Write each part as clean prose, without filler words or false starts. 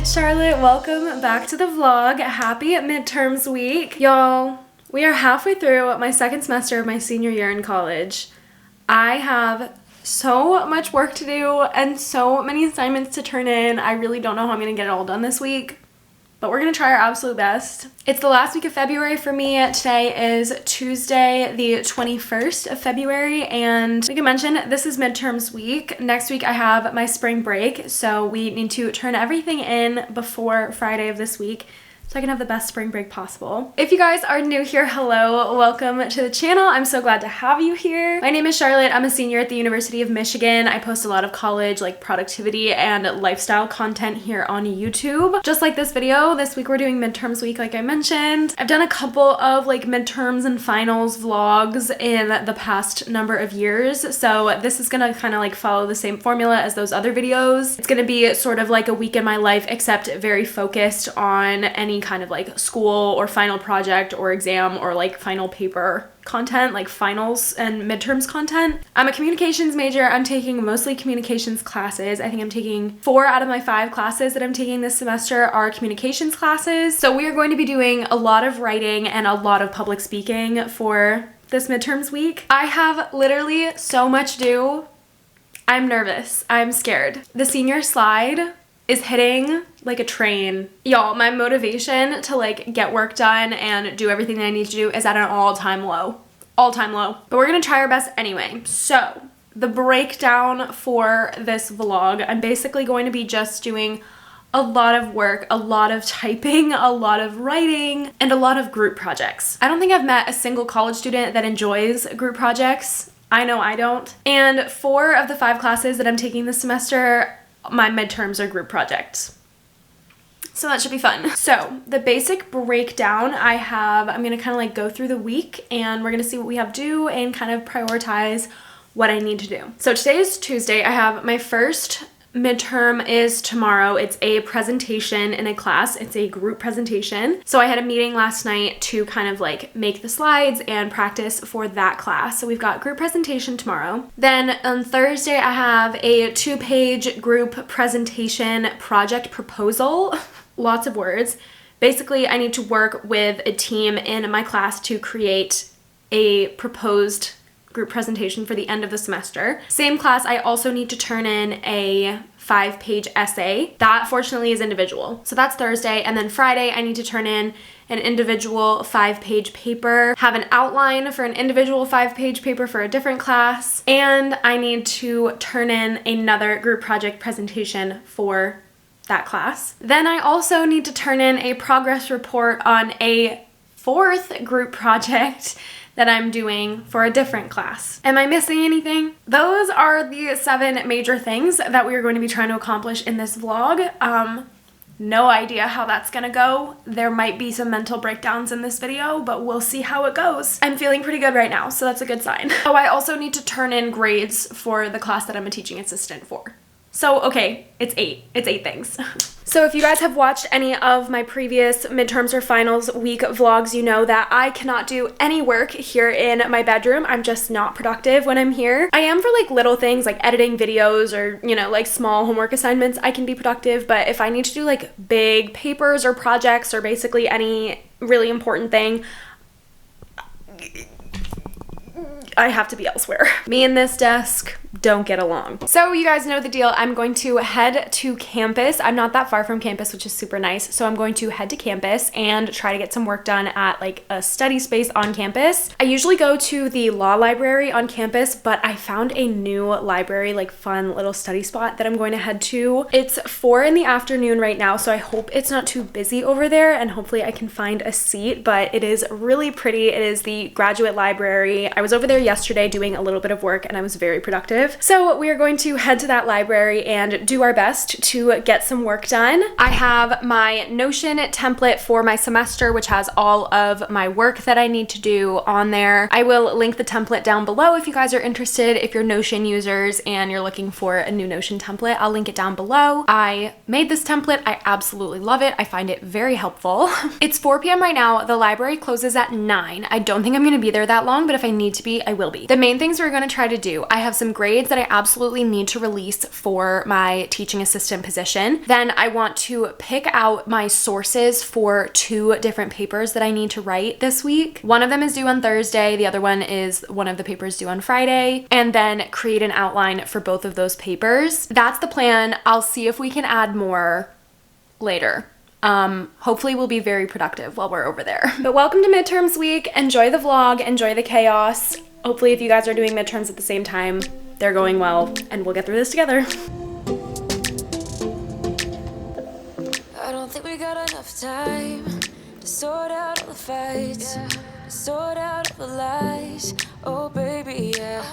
it's Charlotte. Welcome back to the vlog. Happy midterms week. Y'all, we are halfway through my second semester of my senior year in college. I have so much work to do and so many assignments to turn in. I really don't know how I'm gonna get it all done this week, but we're gonna try our absolute best. It's the last week of February for me. Today is Tuesday, the 21st of February, and like I mentioned, this is midterms week. Next week I have my spring break, so we need to turn everything in before Friday of this week so I can have the best spring break possible. If you guys are new here, hello, welcome to the channel. I'm so glad to have you here. My name is Charlotte. I'm a senior at the University of Michigan. I post a lot of college, like productivity and lifestyle content here on YouTube. Just like this video, this week we're doing midterms week, like I mentioned. I've done a couple of like midterms and finals vlogs in the past number of years, so this is gonna kind of like follow the same formula as those other videos. It's gonna be sort of like a week in my life, except very focused on any kind of like school or final project or exam or like final paper content, like finals and midterms content. I'm a communications major. I'm taking mostly communications classes. I think I'm taking 4 out of my 5 classes that I'm taking this semester are communications classes. So we are going to be doing a lot of writing and a lot of public speaking for this midterms week. I have literally so much to do. I'm nervous. I'm scared. The senior slide is hitting like a train. Y'all, my motivation to like get work done and do everything that I need to do is at an all-time low. All-time low. But we're gonna try our best anyway. So, the breakdown for this vlog, I'm basically going to be just doing a lot of work, a lot of typing, a lot of writing, and a lot of group projects. I don't think I've met a single college student that enjoys group projects. I know I don't. And 4 of the 5 classes that I'm taking this semester, my midterms are group projects. So that should be fun. So the basic breakdown I'm gonna kind of like go through the week and we're gonna see what we have due and kind of prioritize what I need to do. So today is Tuesday. I have my first midterm is tomorrow. It's a presentation in a class. It's a group presentation. So I had a meeting last night to kind of like make the slides and practice for that class. So we've got group presentation tomorrow. Then on Thursday, I have a 2-page group presentation project proposal. Lots of words. Basically, I need to work with a team in my class to create a proposed group presentation for the end of the semester. Same class, I also need to turn in a 5-page essay. That fortunately is individual. So that's Thursday. And then Friday, I need to turn in an individual 5-page paper, have an outline for an individual 5-page paper for a different class, and I need to turn in another group project presentation for that class. Then I also need to turn in a progress report on a 4th group project that I'm doing for a different class. Am I missing anything? Those are the 7 major things that we are going to be trying to accomplish in this vlog. No idea how that's gonna go. There might be some mental breakdowns in this video, but we'll see how it goes. I'm feeling pretty good right now, so that's a good sign. Oh, I also need to turn in grades for the class that I'm a teaching assistant for. So, okay, it's 8. It's 8 things. So if you guys have watched any of my previous midterms or finals week vlogs, you know that I cannot do any work here in my bedroom. I'm just not productive when I'm here. I am for like little things like editing videos or, you know, like small homework assignments, I can be productive. But if I need to do like big papers or projects or basically any really important thing, I have to be elsewhere. Me and this desk don't get along. So you guys know the deal. I'm going to head to campus. I'm not that far from campus, which is super nice. So I'm going to head to campus and try to get some work done at like a study space on campus. I usually go to the law library on campus, but I found a new library, like fun little study spot that I'm going to head to. It's 4 in the afternoon right now, so I hope it's not too busy over there and hopefully I can find a seat, but it is really pretty. It is the graduate library. I was over there yesterday doing a little bit of work and I was very productive. So we are going to head to that library and do our best to get some work done. I have my Notion template for my semester, which has all of my work that I need to do on there. I will link the template down below if you guys are interested. If you're Notion users and you're looking for a new Notion template, I'll link it down below. I made this template. I absolutely love it. I find it very helpful. It's 4 p.m. right now. The library closes at 9. I don't think I'm going to be there that long, but if I need to be, I will be. The main things we're going to try to do, I have some grades grades that I absolutely need to release for my teaching assistant position. Then I want to pick out my sources for 2 different papers that I need to write this week. One of them is due on Thursday. The other one is one of the papers due on Friday. And then create an outline for both of those papers. That's the plan. I'll see if we can add more later. Hopefully we'll be very productive while we're over there. But welcome to midterms week. Enjoy the vlog, enjoy the chaos. Hopefully if you guys are doing midterms at the same time, they're going well and we'll get through this together. I don't think we got enough time to sort out all the fights, to sort out all the lies. Oh baby, yeah.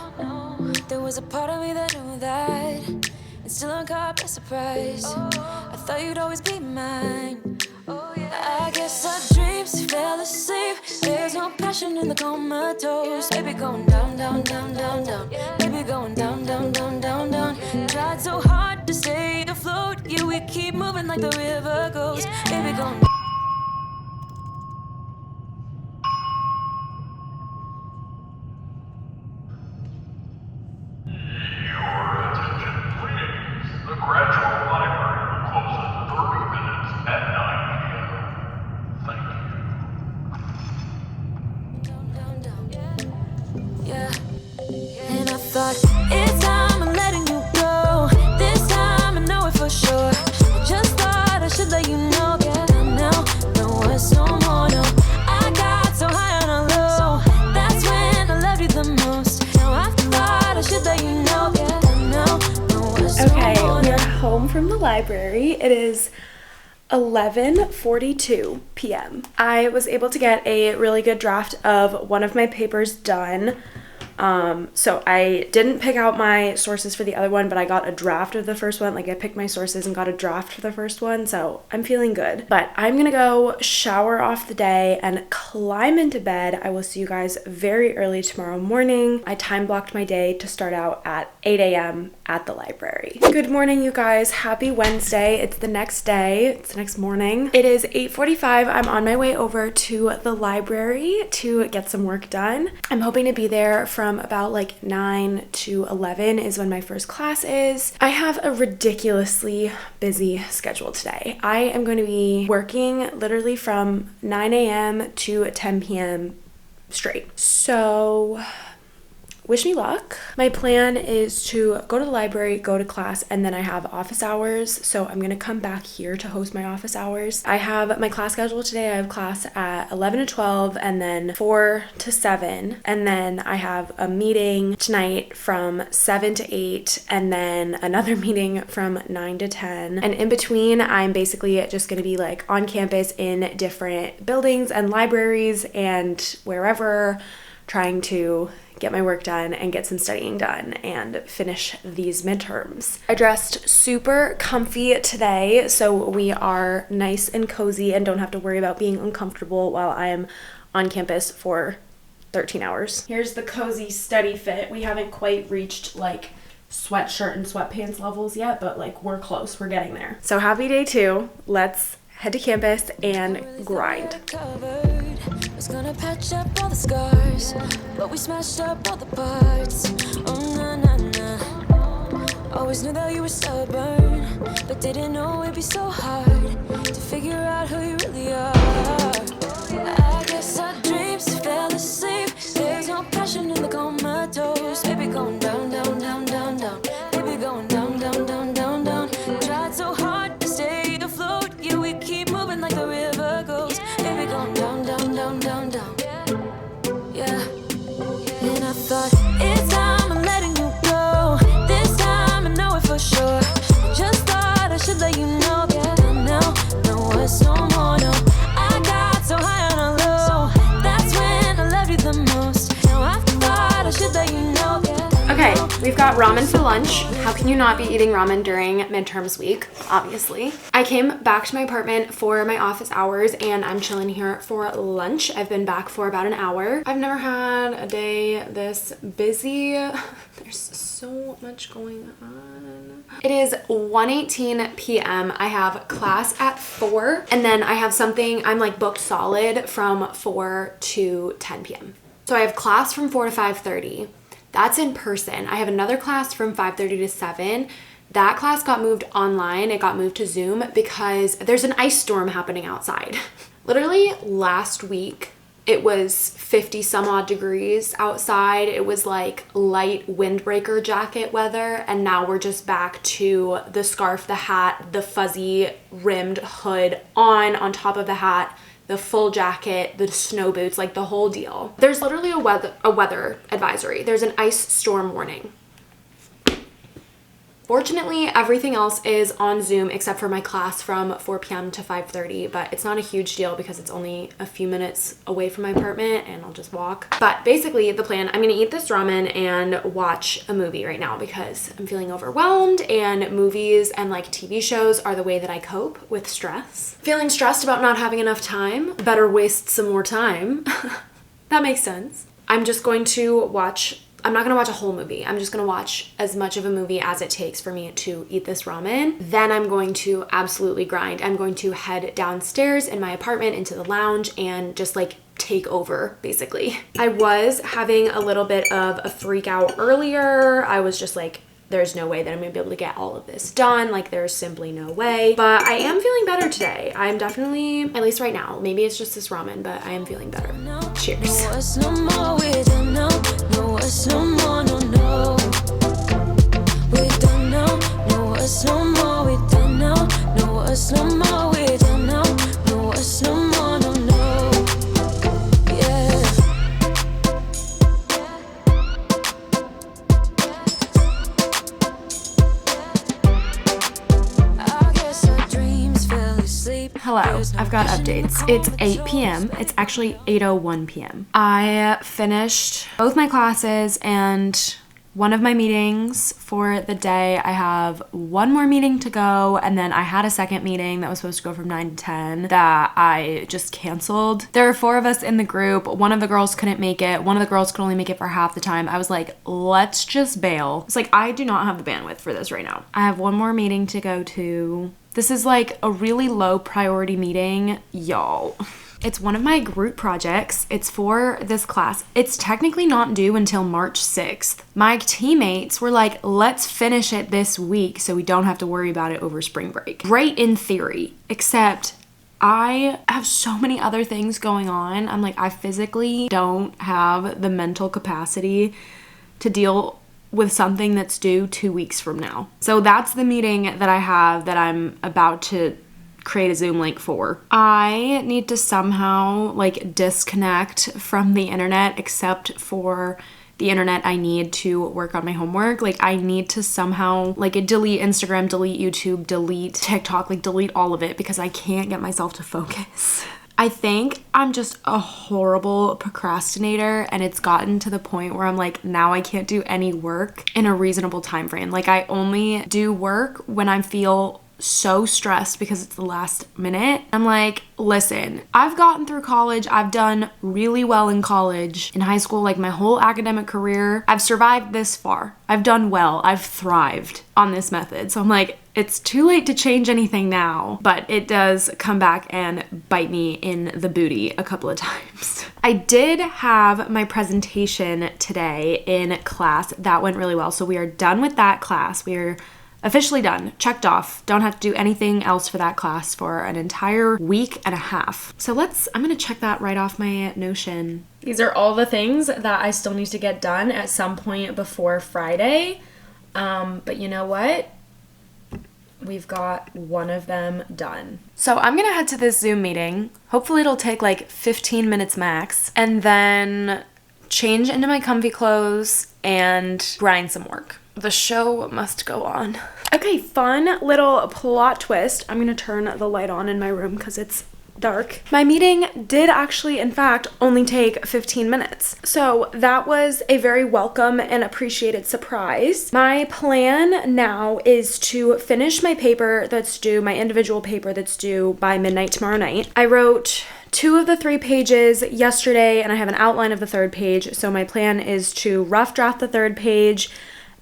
There was a part of me that knew that, and still I'm caught by surprise. I thought you'd always be mine. I guess our dreams fell asleep. There's no passion in the comatose. Baby going down, down, down, down, down. Baby going down, down, down, down, down. Tried so hard to stay afloat. Yeah, we keep moving like the river goes. Baby going. It's time I'm letting you go. This time I know it for sure. I just thought I should let you know. Yeah, now, no words, no more, no. I got so high on a low. That's when I loved you the most. Now I thought I should let you know. Yeah, now, no words, Okay, no more, no. we're home from the library. It is 11:42 p.m. I was able to get a really good draft of one of my papers done. So I didn't pick out my sources for the other one, but I got a draft of the first one. Like I picked my sources and got a draft for the first one, so I'm feeling good. But I'm gonna go shower off the day and climb into bed. I will see you guys very early tomorrow morning. I time blocked my day to start out at 8 a.m. at the library. Good morning, you guys. Happy Wednesday. It's the next day. It's the next morning. It is 8:45. I'm on my way over to the library to get some work done. I'm hoping to be there from about like 9 to 11 is when my first class is. I have a ridiculously busy schedule today. I am going to be working literally from 9 a.m. to 10 p.m. straight. So wish me luck. My plan is to go to the library, go to class, and then I have office hours. So I'm gonna come back here to host my office hours. I have my class schedule today. I have class at 11 to 12 and then 4 to 7. And then I have a meeting tonight from 7 to 8 and then another meeting from 9 to 10. And in between, I'm basically just gonna be like on campus in different buildings and libraries and wherever, trying to get my work done and get some studying done and finish these midterms. I dressed super comfy today, so we are nice and cozy and don't have to worry about being uncomfortable while I am on campus for 13 hours. Here's the cozy study fit. We haven't quite reached like sweatshirt and sweatpants levels yet, but like we're close, we're getting there. So happy day 2. Let's head to campus and grind. Was gonna patch up all the scars, but we smashed up all the parts. Oh na na na. Always knew that you were stubborn, but didn't know it'd be so hard to figure out who you really are. I guess our dreams fell asleep. There's no passion in the comatose. Baby going down, down, down, down, down. Baby going down, down, down, down, down. Tried so hard to stay afloat. Yeah, we keep moving like the river goes. Baby going down, down, down, down, down. Yeah. And I thought it's time I'm letting you go. This time I know it for sure. Just thought I should let you know. Yeah, now, no words, no more, no. I got so high on a low. That's when I loved you the most. Now I thought I should let you know. Okay, we've got ramen for lunch. How can you not be eating ramen during midterms week? Obviously. I came back to my apartment for my office hours and I'm chilling here for lunch. I've been back for about an hour. I've never had a day this busy. There's so much going on. It is 1:18 p.m. I have class at 4 and then I have something, I'm like booked solid from 4 to 10 p.m. So I have class from 4 to 5:30. That's in person. I have another class from 5:30 to 7. That class got moved online. It got moved to Zoom because there's an ice storm happening outside. Literally last week, it was 50 some odd degrees outside. It was like light windbreaker jacket weather. And now we're just back to the scarf, the hat, the fuzzy rimmed hood on top of the hat, the full jacket, the snow boots, like the whole deal. There's literally a weather advisory. There's an ice storm warning. Fortunately, everything else is on Zoom except for my class from 4 p.m. to 5:30, but it's not a huge deal because it's only a few minutes away from my apartment and I'll just walk. But basically the plan, I'm gonna eat this ramen and watch a movie right now because I'm feeling overwhelmed, and movies and like TV shows are the way that I cope with stress. Feeling stressed about not having enough time, better waste some more time. That makes sense. I'm just going to watch, I'm not gonna watch a whole movie. I'm just gonna watch as much of a movie as it takes for me to eat this ramen. Then I'm going to absolutely grind. I'm going to head downstairs in my apartment into the lounge and just like take over, basically. I was having a little bit of a freak out earlier. I was just like, there's no way that I'm gonna be able to get all of this done. Like, there's simply no way. But I am feeling better today. I'm definitely, at least right now, maybe it's just this ramen, but I am feeling better. Cheers. No more, we don't know. No words, no more, no, no. We don't know. No words, no more, we don't know. No words, no more, we don't know. No words, no more, no, no. Yeah. I guess our dreams fell asleep. Hello, I've got updates. It's 8 p.m. It's actually 8:01 p.m. I finished both my classes and one of my meetings for the day. I have one more meeting to go, and then I had a second meeting that was supposed to go from 9 to 10 that I just canceled. There are 4 of us in the group. One of the girls couldn't make it. One of the girls could only make it for half the time. I was like, let's just bail. It's like, I do not have the bandwidth for this right now. I have one more meeting to go to. This is like a really low priority meeting, y'all. It's one of my group projects. It's for this class. It's technically not due until March 6th. My teammates were like, let's finish it this week so we don't have to worry about it over spring break. Great in theory, except I have so many other things going on. I'm like, I physically don't have the mental capacity to deal with something that's due 2 weeks from now. So that's the meeting that I have that I'm about to create a Zoom link for. I need to somehow like disconnect from the internet except for the internet I need to work on my homework. Like, I need to somehow like delete Instagram, delete YouTube, delete TikTok, like delete all of it because I can't get myself to focus. I think I'm just a horrible procrastinator, and it's gotten to the point where I'm like, now I can't do any work in a reasonable time frame. Like, I only do work when I feel so stressed because it's the last minute. I'm like, listen, I've gotten through college. I've done really well in college, in high school, like my whole academic career. I've survived this far. I've done well. I've thrived on this method. So I'm like, it's too late to change anything now, but it does come back and bite me in the booty a couple of times. I did have my presentation today in class. That went really well. So we are done with that class. We are officially done, checked off. Don't have to do anything else for that class for an entire week and a half. So I'm gonna check that right off my Notion. These are all the things that I still need to get done at some point before Friday. But you know what? We've got one of them done. So I'm gonna head to this Zoom meeting. Hopefully it'll take like 15 minutes max, and then change into my comfy clothes and grind some work. The show must go on. Okay, fun little plot twist. I'm gonna turn the light on in my room because it's dark. My meeting did actually, in fact, only take 15 minutes. So that was a very welcome and appreciated surprise. My plan now is to finish my paper that's due, my individual paper that's due by midnight tomorrow night. I wrote 2 of the 3 pages yesterday, and I have an outline of the 3rd page. So my plan is to rough draft the 3rd page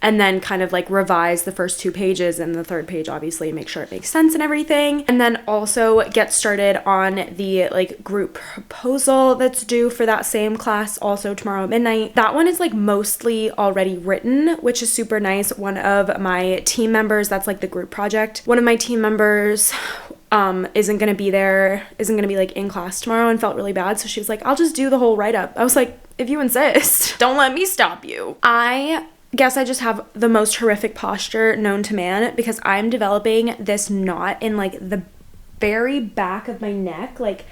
and then kind of like revise the first 2 pages and the 3rd page, obviously make sure it makes sense and everything. And then also get started on the like group proposal that's due for that same class also tomorrow at midnight. That one is like mostly already written, which is super nice. One of my team members, that's like the group project, one of my team members isn't gonna be like in class tomorrow and felt really bad, so she was like, I'll just do the whole write-up. I was like, if you insist, don't let me stop you. I guess I just have the most horrific posture known to man because I'm developing this knot in like the very back of my neck, like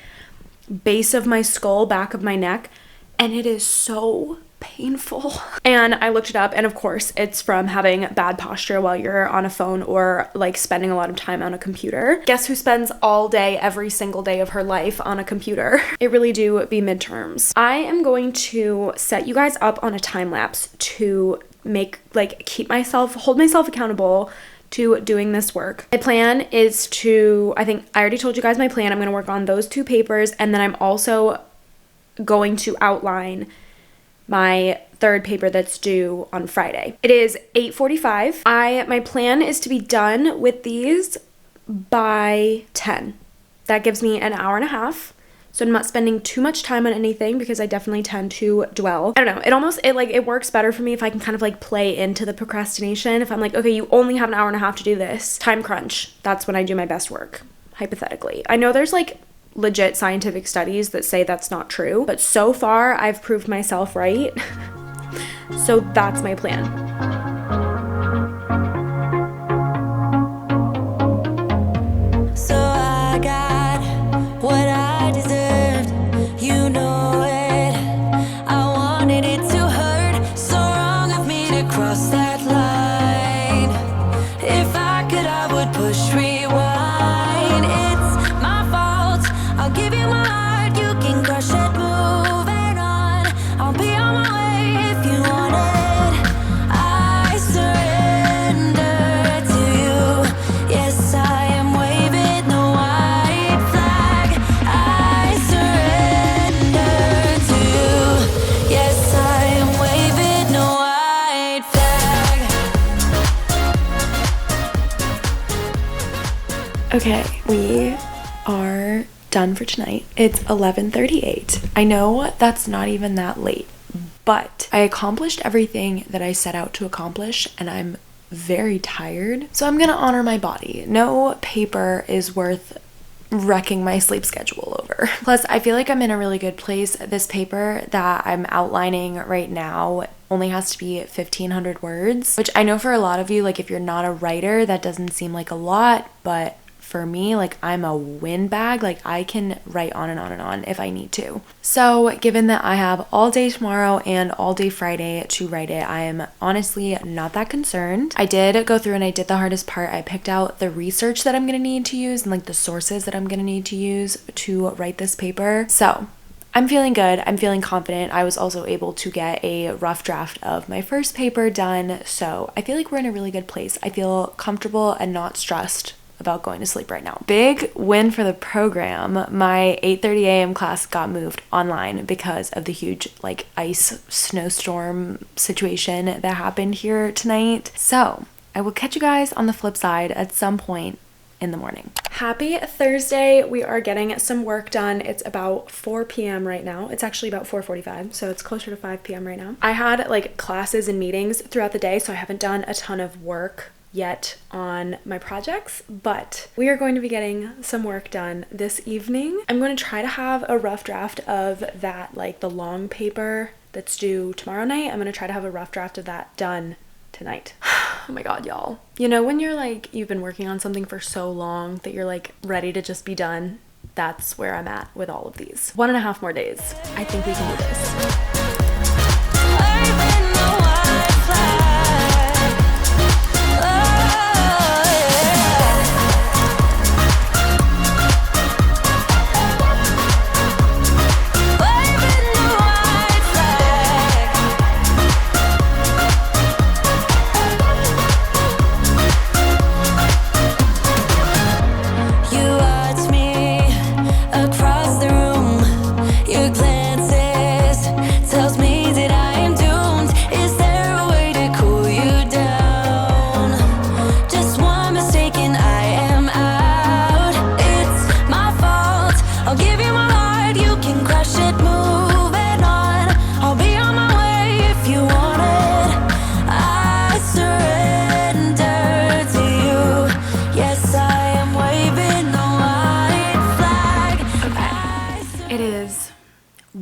base of my skull, back of my neck, and it is so painful. And I looked it up, and of course it's from having bad posture while you're on a phone or like spending a lot of time on a computer. Guess who spends all day every single day of her life on a computer? It really do be midterms. I am going to set you guys up on a time lapse to hold myself accountable to doing this work. My plan is I think I already told you guys my plan. I'm going to work on those 2 papers, and then I'm also going to outline my 3rd paper that's due on Friday. It is 8:45. My plan is to be done with these by 10. That gives me an hour and a half. So I'm not spending too much time on anything because I definitely tend to dwell. I don't know. It works better for me if I can kind of like play into the procrastination. If I'm like, okay, you only have an hour and a half to do this. Time crunch. That's when I do my best work, hypothetically. I know there's like legit scientific studies that say that's not true, but so far I've proved myself right. So that's my plan. So I got what I deserved, you know it. I wanted it to hurt, so wrong of me to cross that line. If I could, I would push rewind. It's my fault, I'll give you my heart, you can crush it, moving on. I'll be on my way if you want it. I surrender to you. Yes, I am waving the white flag. I surrender to you. Yes, I am waving the white flag. Okay, we are done for tonight. It's 11:38. I know that's not even that late, but I accomplished everything that I set out to accomplish, and I'm very tired. So I'm gonna honor my body. No paper is worth wrecking my sleep schedule over. Plus, I feel like I'm in a really good place. This paper that I'm outlining right now only has to be 1,500 words, which I know for a lot of you, like if you're not a writer, that doesn't seem like a lot, but for me, like I'm a windbag, like I can write on and on and on if I need to. So given that I have all day tomorrow and all day Friday to write it, I am honestly not that concerned. I did go through and I did the hardest part. I picked out the research that I'm gonna need to use and like the sources that I'm gonna need to use to write this paper. So I'm feeling good. I'm feeling confident. I was also able to get a rough draft of my first paper done. So I feel like we're in a really good place. I feel comfortable and not stressed about going to sleep right now. Big win for the program. My 8:30 a.m. class got moved online because of the huge like ice snowstorm situation that happened here tonight. So I will catch you guys on the flip side at some point in the morning. Happy Thursday. We are getting some work done. It's about 4 p.m. right now. It's actually about 4:45, so it's closer to 5 p.m. right now. I had like classes and meetings throughout the day, so I haven't done a ton of work yet on my projects, but we are going to be getting some work done this evening. I'm going to try to have a rough draft of that, like the long paper that's due tomorrow night. I'm going to try to have a rough draft of that done tonight. Oh my god, y'all. You know when you're like, you've been working on something for so long that you're like ready to just be done? That's where I'm at with all of these. 1.5 more days. I think we can do this.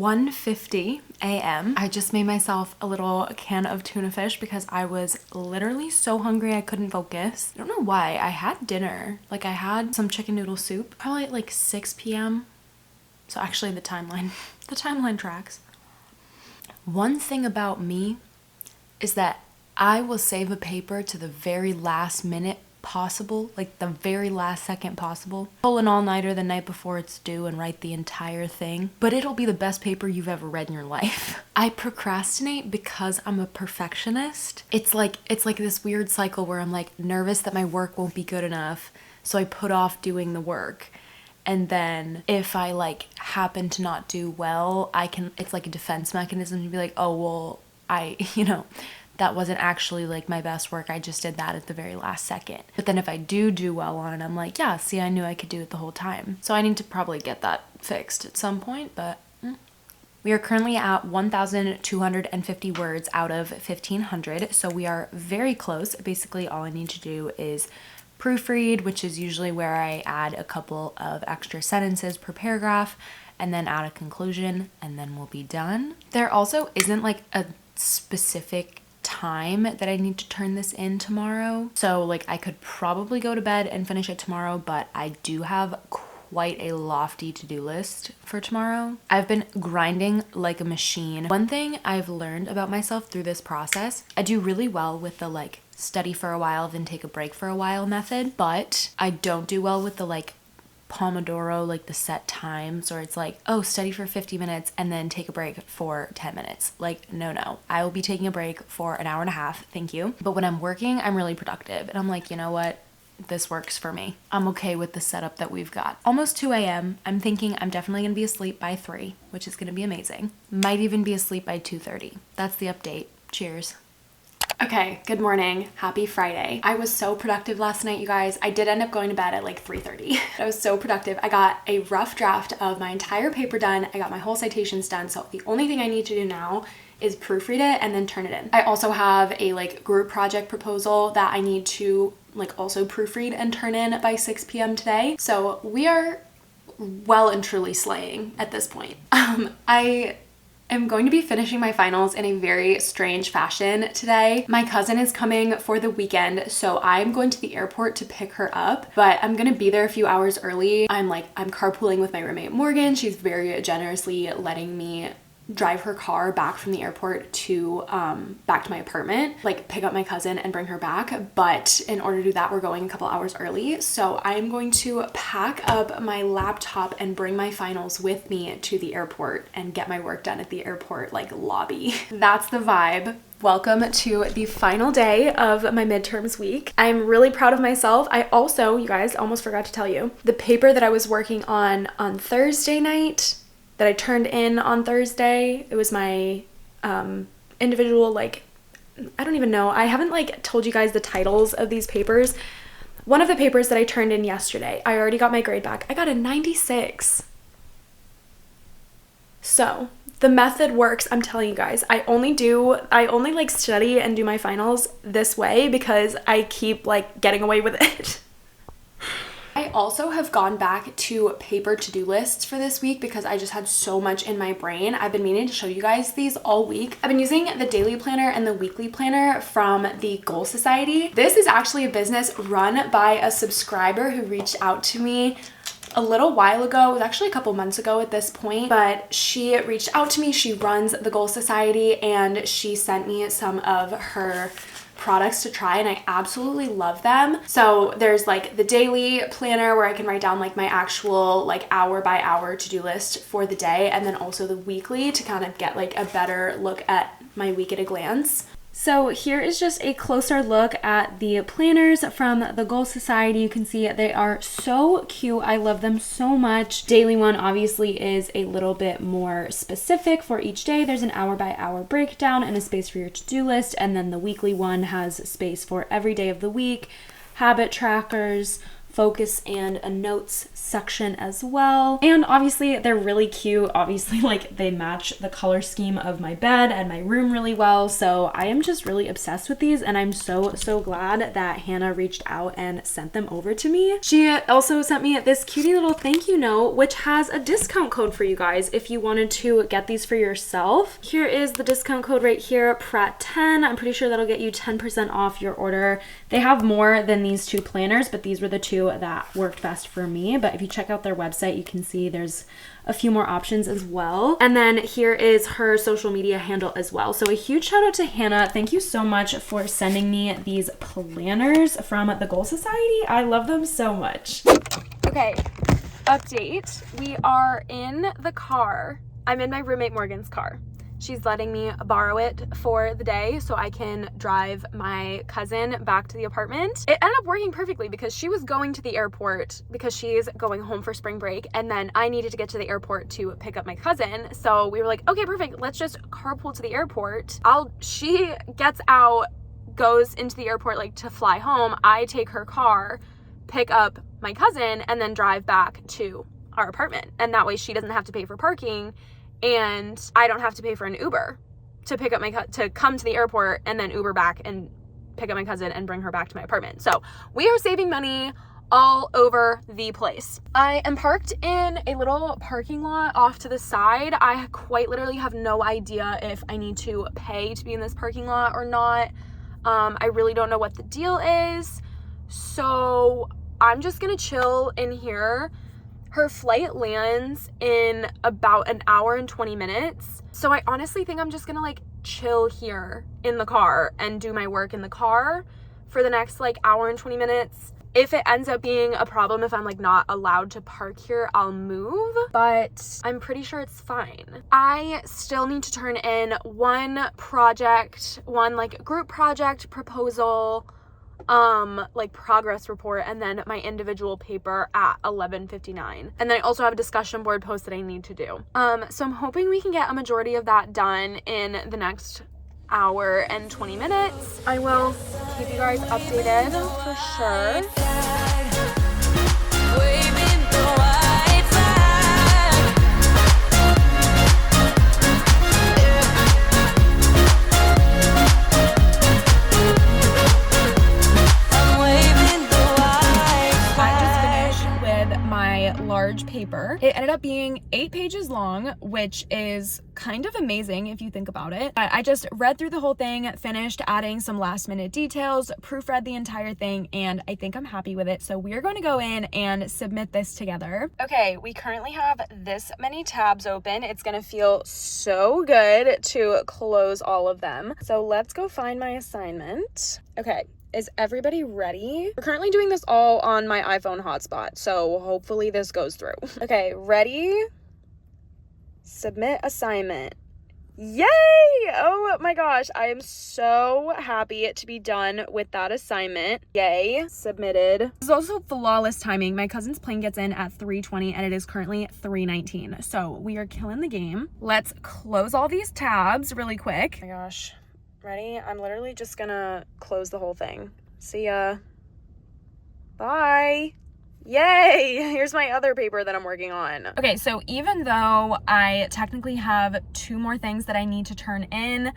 1:50 a.m. I just made myself a little can of tuna fish because I was literally so hungry I couldn't focus. I don't know why. I had dinner. Like, I had some chicken noodle soup probably at like 6 p.m. So actually the timeline tracks. One thing about me is that I will save a paper to the very last minute possible, like the very last second possible. Pull an all-nighter the night before it's due and write the entire thing, but it'll be the best paper you've ever read in your life. I procrastinate because I'm a perfectionist. It's like this weird cycle where I'm like nervous that my work won't be good enough, so I put off doing the work. And then if I like happen to not do well, it's like a defense mechanism to be like, oh, well, that wasn't actually like my best work. I just did that at the very last second. But then if I do well on it, I'm like, yeah, see, I knew I could do it the whole time. So I need to probably get that fixed at some point, but we are currently at 1,250 words out of 1,500. So we are very close. Basically, all I need to do is proofread, which is usually where I add a couple of extra sentences per paragraph and then add a conclusion, and then we'll be done. There also isn't like a specific time that I need to turn this in tomorrow. So like I could probably go to bed and finish it tomorrow, but I do have quite a lofty to-do list for tomorrow. I've been grinding like a machine. One thing I've learned about myself through this process, I do really well with the like study for a while, then take a break for a while method, but I don't do well with the like Pomodoro, like the set times, or it's like, oh, study for 50 minutes and then take a break for 10 minutes. Like, no. I will be taking a break for an hour and a half, thank you. But when I'm working, I'm really productive. And I'm like, you know what? This works for me. I'm okay with the setup that we've got. Almost 2 a.m. I'm thinking I'm definitely gonna be asleep by 3, which is gonna be amazing. Might even be asleep by 2:30. That's the update. Cheers. Okay, good morning. Happy Friday. I was so productive last night, you guys. I did end up going to bed at like 3:30. I was so productive. I got a rough draft of my entire paper done. I got my whole citations done. So the only thing I need to do now is proofread it and then turn it in. I also have a like group project proposal that I need to like also proofread and turn in by 6 p.m. today. So we are well and truly slaying at this point. I'm going to be finishing my finals in a very strange fashion today. My cousin is coming for the weekend, so I'm going to the airport to pick her up, but I'm gonna be there a few hours early. I'm carpooling with my roommate Morgan. She's very generously letting me drive her car back from the airport to back to my apartment, like pick up my cousin and bring her back. But in order to do that, we're going a couple hours early. So I'm going to pack up my laptop and bring my finals with me to the airport and get my work done at the airport like lobby. That's the vibe. Welcome to the final day of my midterms week. I'm really proud of myself. I also, you guys, almost forgot to tell you, the paper that I was working on Thursday night, that I turned in on Thursday. It was my individual, like, I don't even know. I haven't like told you guys the titles of these papers. One of the papers that I turned in yesterday, I already got my grade back. I got a 96. So the method works. I'm telling you guys, I only like study and do my finals this way because I keep like getting away with it. I also have gone back to paper to-do lists for this week because I just had so much in my brain. I've been meaning to show you guys these all week. I've been using the daily planner and the weekly planner from the Goal Society. This is actually a business run by a subscriber who reached out to me a little while ago. It was actually a couple months ago at this point, but she reached out to me. She runs the Goal Society and she sent me some of her products to try and I absolutely love them. So there's like the daily planner where I can write down like my actual like hour by hour to-do list for the day, and then also the weekly to kind of get like a better look at my week at a glance. So here is just a closer look at the planners from the Goal Society. You can see they are so cute. I love them so much. Daily one obviously is a little bit more specific for each day. There's an hour by hour breakdown and a space for your to-do list. And then the weekly one has space for every day of the week, habit trackers, focus and a notes section as well. And obviously they're really cute. Obviously, like, they match the color scheme of my bed and my room really well. So I am just really obsessed with these, and I'm so glad that Hannah reached out and sent them over to me. She also sent me this cutie little thank you note, which has a discount code for you guys if you wanted to get these for yourself. Here is the discount code right here, PRAT10. I'm pretty sure that'll get you 10% off your order. They have more than these two planners, but these were the two that worked best for me. But if you check out their website, you can see there's a few more options as well. And then here is her social media handle as well. So a huge shout out to Hannah. Thank you so much for sending me these planners from the Goal Society. I love them so much. Okay, update. We are in the car. I'm in my roommate Morgan's car. She's letting me borrow it for the day so I can drive my cousin back to the apartment. It ended up working perfectly because she was going to the airport because she's going home for spring break, and then I needed to get to the airport to pick up my cousin. So we were like, okay, perfect. Let's just carpool to the airport. She gets out, goes into the airport like to fly home. I take her car, pick up my cousin, and then drive back to our apartment. And that way she doesn't have to pay for parking, and I don't have to pay for an Uber to pick up to come to the airport and then Uber back and pick up my cousin and bring her back to my apartment. So we are saving money all over the place. I am parked in a little parking lot off to the side. I quite literally have no idea if I need to pay to be in this parking lot or not. I really don't know what the deal is. So I'm just gonna chill in here. Her flight lands in about an hour and 20 minutes. So I honestly think I'm just gonna like chill here in the car and do my work in the car for the next like hour and 20 minutes. If it ends up being a problem, if I'm like not allowed to park here, I'll move, but I'm pretty sure it's fine. I still need to turn in one like group project proposal, like progress report, and then my individual paper at 11:59. And then I also have a discussion board post that I need to do. So I'm hoping we can get a majority of that done in the next hour and 20 minutes. I will keep you guys updated for sure. Large paper. It ended up being 8 pages long, which is kind of amazing if you think about it. I just read through the whole thing, finished adding some last minute details, proofread the entire thing, and I think I'm happy with it. So we're going to go in and submit this together. Okay, we currently have this many tabs open. It's going to feel so good to close all of them. So let's go find my assignment. Okay. Is everybody ready? We're currently doing this all on my iPhone hotspot, so hopefully this goes through. Okay, ready? Submit assignment. Yay! Oh my gosh, I am so happy to be done with that assignment. Yay, submitted. This is also flawless timing. My cousin's plane gets in at 3:20 and it is currently 3:19. So we are killing the game. Let's close all these tabs really quick. Oh my gosh. Ready? I'm literally just gonna close the whole thing. See ya. Bye. Yay! Here's my other paper that I'm working on. Okay, so even though I technically have 2 more things that I need to turn in,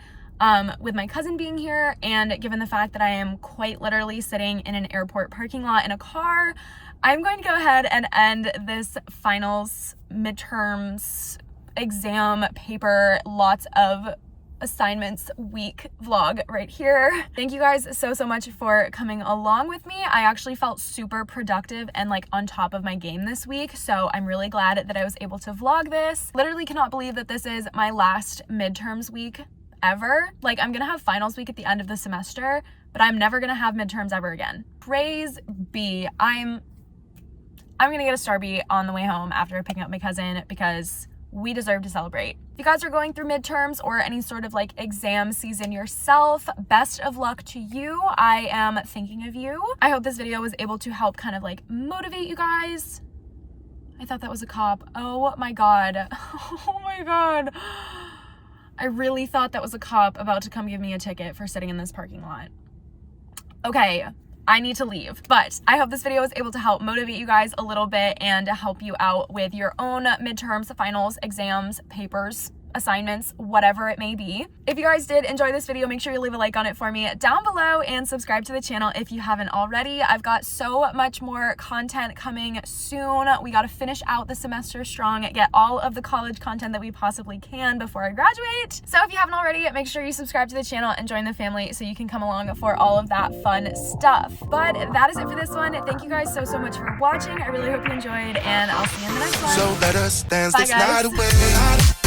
with my cousin being here, and given the fact that I am quite literally sitting in an airport parking lot in a car, I'm going to go ahead and end this finals, midterms, exam paper, lots of assignments week vlog right here. Thank you guys so much for coming along with me. I actually felt super productive and like on top of my game this week, so I'm really glad that I was able to vlog this. Literally cannot believe that this is my last midterms week ever. Like, I'm gonna have finals week at the end of the semester, but I'm never gonna have midterms ever again. Praise be. I'm gonna get a Starbucks on the way home after picking up my cousin because we deserve to celebrate. If you guys are going through midterms or any sort of like exam season yourself, best of luck to you. I am thinking of you. I hope this video was able to help kind of like motivate you guys. I thought that was a cop. Oh my God. Oh my God. I really thought that was a cop about to come give me a ticket for sitting in this parking lot. Okay, I need to leave. But I hope this video was able to help motivate you guys a little bit and help you out with your own midterms, finals, exams, papers, assignments, whatever it may be. If you guys did enjoy this video, make sure you leave a like on it for me down below and subscribe to the channel if you haven't already. I've got so much more content coming soon. We got to finish out the semester strong, get all of the college content that we possibly can before I graduate. So if you haven't already, make sure you subscribe to the channel and join the family so you can come along for all of that fun stuff. But that is it for this one. Thank you guys so much for watching. I really hope you enjoyed, and I'll see you in the next one. So let us dance Bye, this guys. night away.